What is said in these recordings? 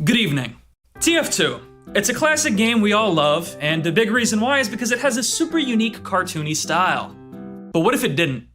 Good evening. TF2. It's a classic game we all love, and the big reason why is because it has a super unique cartoony style. But what if it didn't?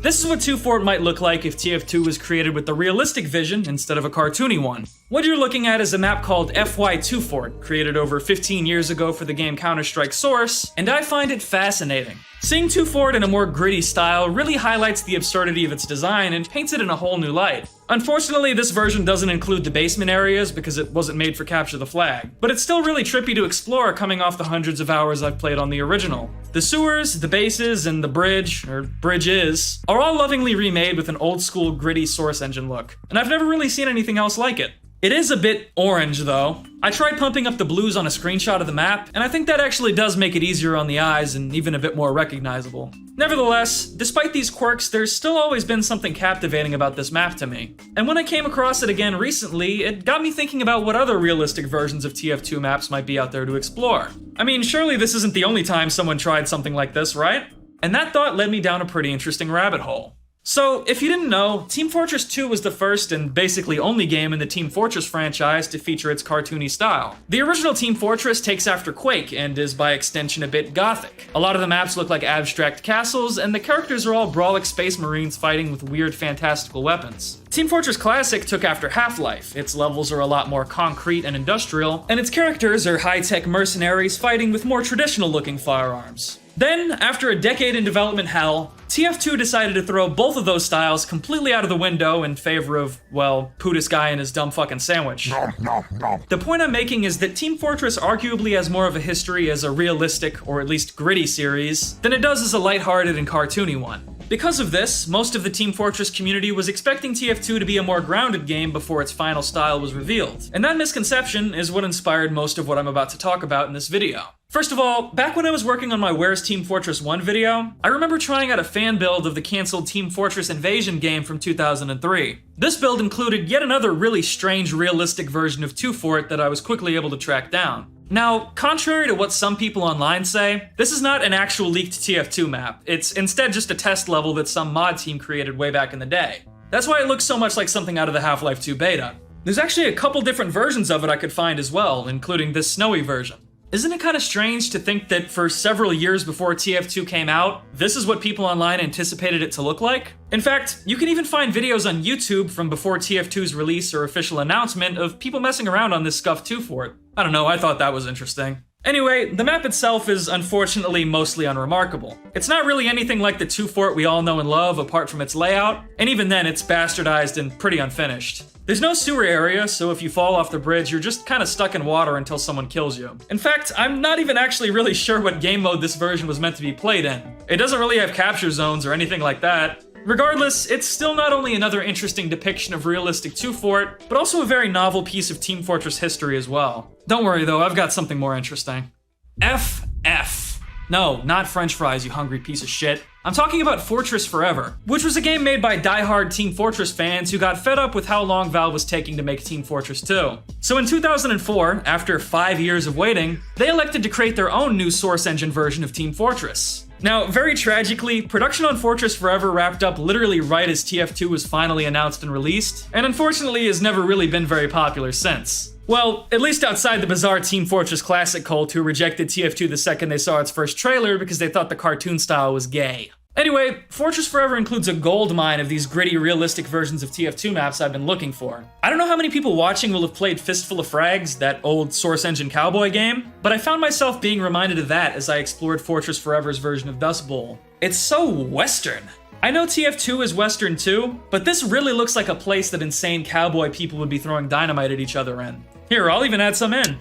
This is what 2 Fort might look like if TF2 was created with the realistic vision instead of a cartoony one. What you're looking at is a map called FY2 Fort, created over 15 years ago for the game Counter-Strike Source, and I find it fascinating. Seeing 2 Fort in a more gritty style really highlights the absurdity of its design and paints it in a whole new light. Unfortunately, this version doesn't include the basement areas because it wasn't made for Capture the Flag, but it's still really trippy to explore coming off the hundreds of hours I've played on the original. The sewers, the bases, and the bridge, or bridges, are all lovingly remade with an old-school gritty Source engine look, and I've never really seen anything else like it. It is a bit orange, though. I tried pumping up the blues on a screenshot of the map, and I think that actually does make it easier on the eyes and even a bit more recognizable. Nevertheless, despite these quirks, there's still always been something captivating about this map to me. And when I came across it again recently, it got me thinking about what other realistic versions of TF2 maps might be out there to explore. I mean, surely this isn't the only time someone tried something like this, right? And that thought led me down a pretty interesting rabbit hole. So, if you didn't know, Team Fortress 2 was the first and basically only game in the Team Fortress franchise to feature its cartoony style. The original Team Fortress takes after Quake and is by extension a bit gothic. A lot of the maps look like abstract castles, and the characters are all brawlic space marines fighting with weird fantastical weapons. Team Fortress Classic took after Half-Life. Its levels are a lot more concrete and industrial, and its characters are high-tech mercenaries fighting with more traditional-looking firearms. Then, after a decade in development hell, TF2 decided to throw both of those styles completely out of the window in favor of, well, Pootis guy and his dumb fucking sandwich. The point I'm making is that Team Fortress arguably has more of a history as a realistic, or at least gritty series, than it does as a lighthearted and cartoony one. Because of this, most of the Team Fortress community was expecting TF2 to be a more grounded game before its final style was revealed. And that misconception is what inspired most of what I'm about to talk about in this video. First of all, back when I was working on my Where's Team Fortress 1 video, I remember trying out a fan build of the cancelled Team Fortress Invasion game from 2003. This build included yet another really strange realistic version of 2 Fort that I was quickly able to track down. Now, contrary to what some people online say, this is not an actual leaked TF2 map. It's instead just a test level that some mod team created way back in the day. That's why it looks so much like something out of the Half-Life 2 beta. There's actually a couple different versions of it I could find as well, including this snowy version. Isn't it kind of strange to think that for several years before TF2 came out, this is what people online anticipated it to look like? In fact, you can even find videos on YouTube from before TF2's release or official announcement of people messing around on this scuffed 2 Fort. I don't know, I thought that was interesting. Anyway, the map itself is unfortunately mostly unremarkable. It's not really anything like the 2 Fort we all know and love apart from its layout, and even then it's bastardized and pretty unfinished. There's no sewer area, so if you fall off the bridge, you're just kind of stuck in water until someone kills you. In fact, I'm not even actually really sure what game mode this version was meant to be played in. It doesn't really have capture zones or anything like that. Regardless, it's still not only another interesting depiction of realistic 2 Fort, but also a very novel piece of Team Fortress history as well. Don't worry though, I've got something more interesting. FF. No, not French fries, you hungry piece of shit. I'm talking about Fortress Forever, which was a game made by die-hard Team Fortress fans who got fed up with how long Valve was taking to make Team Fortress 2. So in 2004, after 5 years of waiting, they elected to create their own new Source engine version of Team Fortress. Now, very tragically, production on Fortress Forever wrapped up literally right as TF2 was finally announced and released, and unfortunately has never really been very popular since. Well, at least outside the bizarre Team Fortress Classic cult who rejected TF2 the second they saw its first trailer because they thought the cartoon style was gay. Anyway, Fortress Forever includes a gold mine of these gritty, realistic versions of TF2 maps I've been looking for. I don't know how many people watching will have played Fistful of Frags, that old Source Engine cowboy game, but I found myself being reminded of that as I explored Fortress Forever's version of Dust Bowl. It's so Western. I know TF2 is Western too, but this really looks like a place that insane cowboy people would be throwing dynamite at each other in. Here, I'll even add some in.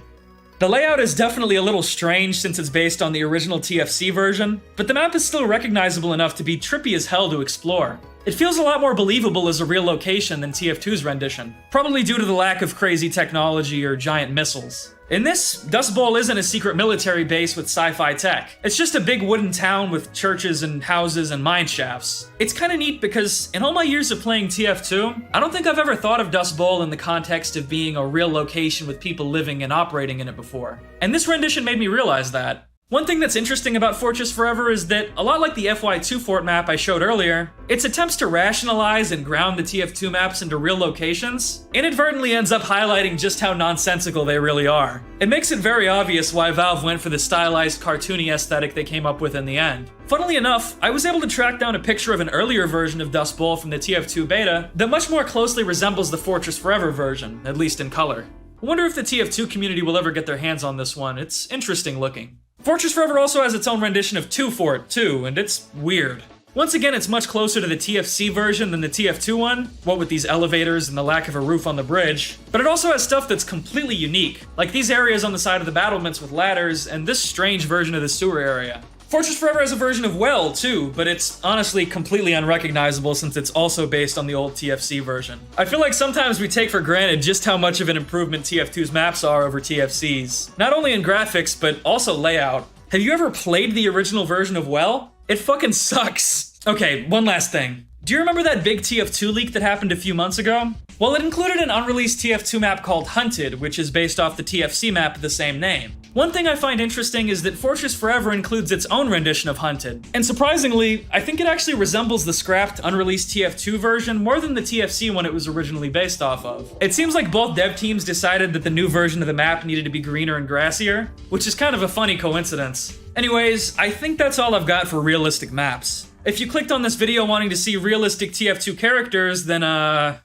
The layout is definitely a little strange since it's based on the original TFC version, but the map is still recognizable enough to be trippy as hell to explore. It feels a lot more believable as a real location than TF2's rendition, probably due to the lack of crazy technology or giant missiles. In this, Dust Bowl isn't a secret military base with sci-fi tech. It's just a big wooden town with churches and houses and mine shafts. It's kinda neat because in all my years of playing TF2, I don't think I've ever thought of Dust Bowl in the context of being a real location with people living and operating in it before. And this rendition made me realize that. One thing that's interesting about Fortress Forever is that, a lot like the FY2 fort map I showed earlier, its attempts to rationalize and ground the TF2 maps into real locations inadvertently ends up highlighting just how nonsensical they really are. It makes it very obvious why Valve went for the stylized, cartoony aesthetic they came up with in the end. Funnily enough, I was able to track down a picture of an earlier version of Dust Bowl from the TF2 beta that much more closely resembles the Fortress Forever version, at least in color. I wonder if the TF2 community will ever get their hands on this one. It's interesting looking. Fortress Forever also has its own rendition of 2 Fort, too, and it's weird. Once again, it's much closer to the TFC version than the TF2 one, what with these elevators and the lack of a roof on the bridge, but it also has stuff that's completely unique, like these areas on the side of the battlements with ladders, and this strange version of the sewer area. Fortress Forever has a version of Well, too, but it's honestly completely unrecognizable since it's also based on the old TFC version. I feel like sometimes we take for granted just how much of an improvement TF2's maps are over TFC's. Not only in graphics, but also layout. Have you ever played the original version of Well? It fucking sucks. Okay, one last thing. Do you remember that big TF2 leak that happened a few months ago? Well, it included an unreleased TF2 map called Hunted, which is based off the TFC map of the same name. One thing I find interesting is that Fortress Forever includes its own rendition of Hunted. And surprisingly, I think it actually resembles the scrapped, unreleased TF2 version more than the TFC one it was originally based off of. It seems like both dev teams decided that the new version of the map needed to be greener and grassier, which is kind of a funny coincidence. Anyways, I think that's all I've got for realistic maps. If you clicked on this video wanting to see realistic TF2 characters, then oh,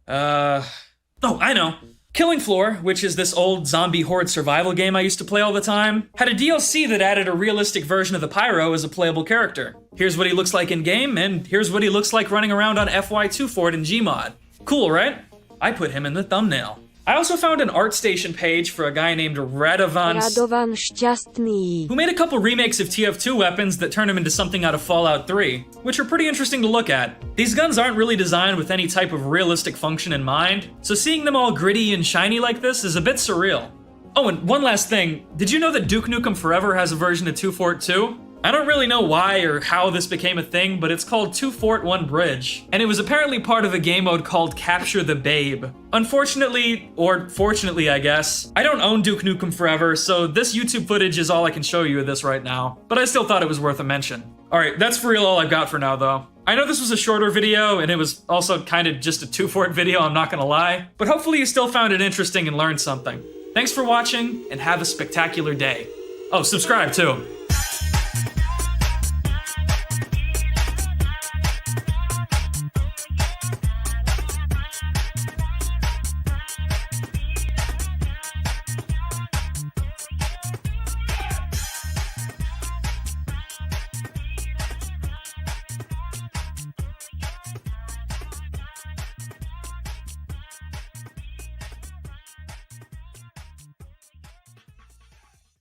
I know. Killing Floor, which is this old zombie horde survival game I used to play all the time, had a DLC that added a realistic version of the Pyro as a playable character. Here's what he looks like in-game, and here's what he looks like running around on FY2 Fort in Gmod. Cool, right? I put him in the thumbnail. I also found an ArtStation page for a guy named Radovan Szczęsny, who made a couple remakes of TF2 weapons that turn him into something out of Fallout 3, which are pretty interesting to look at. These guns aren't really designed with any type of realistic function in mind, so seeing them all gritty and shiny like this is a bit surreal. Oh, and one last thing, did you know that Duke Nukem Forever has a version of 2 Fort 2? I don't really know why or how this became a thing, but it's called 2 Fort 1 Bridge, and it was apparently part of a game mode called Capture the Babe. Unfortunately, or fortunately I guess, I don't own Duke Nukem Forever, so this YouTube footage is all I can show you of this right now, but I still thought it was worth a mention. Alright, that's for real all I've got for now though. I know this was a shorter video, and it was also kind of just a 2 Fort video, I'm not gonna lie, but hopefully you still found it interesting and learned something. Thanks for watching, and have a spectacular day. Oh, subscribe too.